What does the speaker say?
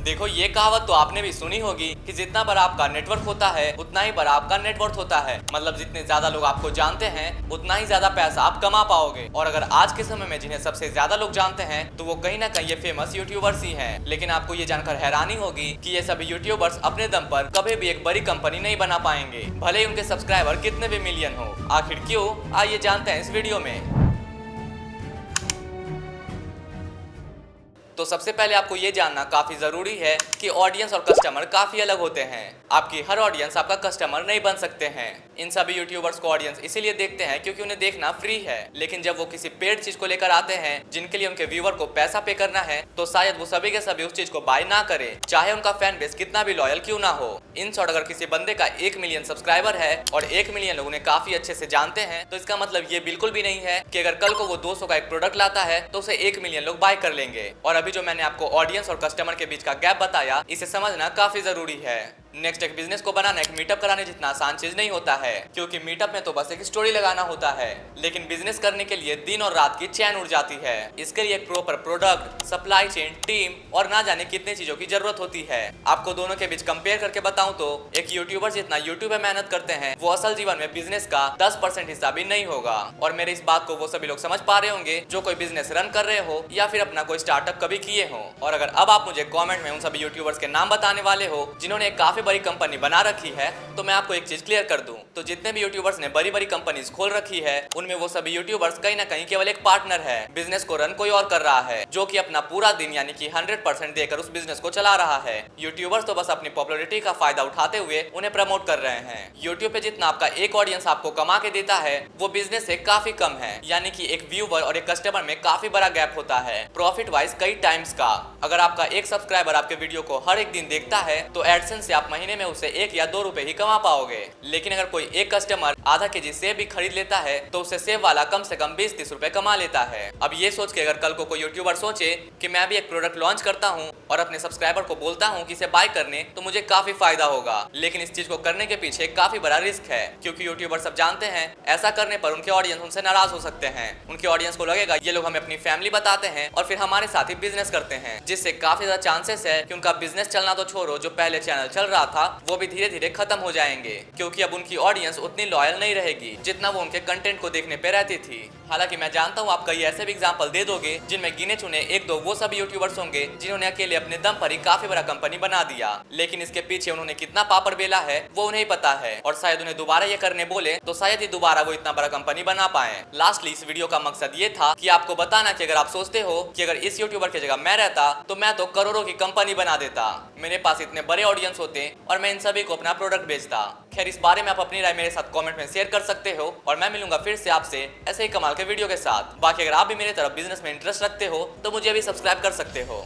देखो, ये कहावत तो आपने भी सुनी होगी कि जितना बड़ा आपका नेटवर्क होता है उतना ही बड़ा आपका नेटवर्थ होता है। मतलब जितने ज्यादा लोग आपको जानते हैं उतना ही ज्यादा पैसा आप कमा पाओगे। और अगर आज के समय में जिन्हें सबसे ज्यादा लोग जानते हैं तो वो कहीं ना कहीं ये फेमस यूट्यूबर्स ही हैं। लेकिन आपको ये जानकर हैरानी होगी कि ये सभी यूट्यूबर्स अपने दम पर कभी भी एक बड़ी कंपनी नहीं बना पाएंगे, भले ही उनके सब्सक्राइबर कितने भी मिलियन हो। आखिर क्यों, आइए जानते हैं इस वीडियो में। तो सबसे पहले आपको ये जानना काफी जरूरी है कि ऑडियंस और कस्टमर काफी अलग होते हैं। आपकी हर ऑडियंस आपका कस्टमर नहीं बन सकते हैं। इन सभी यूट्यूबर्स को ऑडियंस इसीलिए देखते हैं क्योंकि उन्हें देखना फ्री है। लेकिन जब वो किसी पेड चीज को लेकर आते हैं जिनके लिए उनके व्यूअर को पैसा पे करना है तो शायद वो सभी के सभी उस चीज को बाय ना करे, चाहे उनका फैन बेस कितना भी लॉयल क्यों ना हो। इन शॉर्ट, अगर किसी बंदे का 1 मिलियन सब्सक्राइबर है और 1 मिलियन लोग उन्हें काफी अच्छे से जानते हैं तो इसका मतलब ये बिल्कुल भी नहीं है कि अगर कल को वो 200 का एक प्रोडक्ट लाता है तो उसे 1 मिलियन लोग बाय कर लेंगे। और अभी जो मैंने आपको ऑडियंस और कस्टमर के बीच का गैप बताया, इसे समझना काफी जरूरी है। नेक्स्ट, एक बिजनेस को बनाना एक मीटअप कराने जितना आसान चीज नहीं होता है, क्योंकि मीटअप में तो बस एक स्टोरी लगाना होता है। लेकिन बिजनेस करने के लिए दिन और रात की चैन उड़ जाती है। इसके लिए एक proper product, supply chain, team और ना जाने कितने चीजों की जरूरत होती है। आपको दोनों के बीच कंपेयर करके बताऊं तो एक यूट्यूबर जितना यूट्यूब में मेहनत करते हैं वो असल जीवन में बिजनेस का 10% हिस्सा भी नहीं होगा। और मेरे इस बात को वो सभी लोग समझ पा रहे होंगे जो कोई बिजनेस रन कर रहे हो या फिर अपना कोई स्टार्टअप कभी किए हो। और अगर अब आप मुझे कमेंट में उन सभी यूट्यूबर्स के नाम बताने वाले हो जिन्होंने एक काफी बड़ी कंपनी बना रखी है तो मैं आपको एक चीज क्लियर कर दूं, तो जितने भी यूट्यूबर्स ने बड़ी बड़ी कंपनीज खोल रखी है उनमें वो सभी यूट्यूबर्स कहीं ना कहीं केवल एक पार्टनर है। बिजनेस को रन कोई और कर रहा है जो कि अपना पूरा दिन यानी कि 100% देकर उस बिजनेस को चला रहा है। यूट्यूबर्स तो बस अपनी पॉपुलैरिटी का फायदा उठाते हुए उन्हें प्रमोट कर रहे हैं। यूट्यूब पे जितना आपका एक ऑडियंस आपको कमा के देता है वो बिजनेस से काफी कम है, यानी कि एक व्यूअर और एक कस्टमर में काफी बड़ा गैप होता है, प्रॉफिट वाइज कई टाइम्स का। अगर आपका एक सब्सक्राइबर आपके वीडियो को हर एक दिन देखता है तो एडसेंस से आप महीने में उसे 1 या 2 रुपए ही कमा पाओगे। लेकिन अगर कोई एक कस्टमर आधा केजी सेब भी खरीद लेता है तो उसे सेब वाला कम से कम 20-30 रुपए कमा लेता है। अब ये सोच के अगर कल को कोई यूट्यूबर सोचे कि मैं भी एक प्रोडक्ट लॉन्च करता हूँ और अपने सब्सक्राइबर को बोलता हूँ कि इसे बाय करने, तो मुझे काफी फायदा होगा। लेकिन इस चीज को करने के पीछे काफी बड़ा रिस्क है, क्योंकि यूट्यूबर सब जानते हैं ऐसा करने पर उनके ऑडियंस उनसे नाराज हो सकते हैं। उनके ऑडियंस को लगेगा ये लोग हमें अपनी फैमिली बताते हैं और फिर हमारे साथ ही बिजनेस करते हैं, जिससे काफी ज्यादा चांसेस है कि उनका बिजनेस चलना तो छोड़ो, जो पहले चैनल चल रहा था वो भी धीरे धीरे खत्म हो जाएंगे, क्योंकि अब उनकी ऑडियंस उतनी लॉयल नहीं रहेगी जितना वो उनके कंटेंट को देखने पे रहती थी। हालांकि मैं जानता हूँ आप कई ऐसे भी एग्जांपल दे दोगे जिनमें गिने चुने 1-2 वो सभी यूट्यूबर्स होंगे जिन्होंने अकेले अपने दम पर ही काफी बड़ा कंपनी बना दिया, लेकिन इसके पीछे उन्होंने कितना पापड़ बेला है वो उन्हें ही पता है। और शायद उन्हें दोबारा ये करने बोले तो शायद ही दोबारा वो इतना बड़ा कंपनी बना पाए। लास्टली, इस वीडियो का मकसद ये था कि आपको बताना कि अगर आप सोचते हो कि अगर इस यूट्यूबर की जगह मैं रहता तो मैं तो करोड़ों की कंपनी बना देता, मेरे पास इतने बड़े ऑडियंस होते और मैं इन सभी को अपना प्रोडक्ट बेचता। खैर, इस बारे में आप अपनी राय मेरे साथ कमेंट में शेयर कर सकते हो और मैं मिलूंगा फिर से आपसे ऐसे ही कमाल के वीडियो के साथ। बाकी अगर आप भी मेरी तरफ बिजनेस में इंटरेस्ट रखते हो तो मुझे भी सब्सक्राइब कर सकते हो।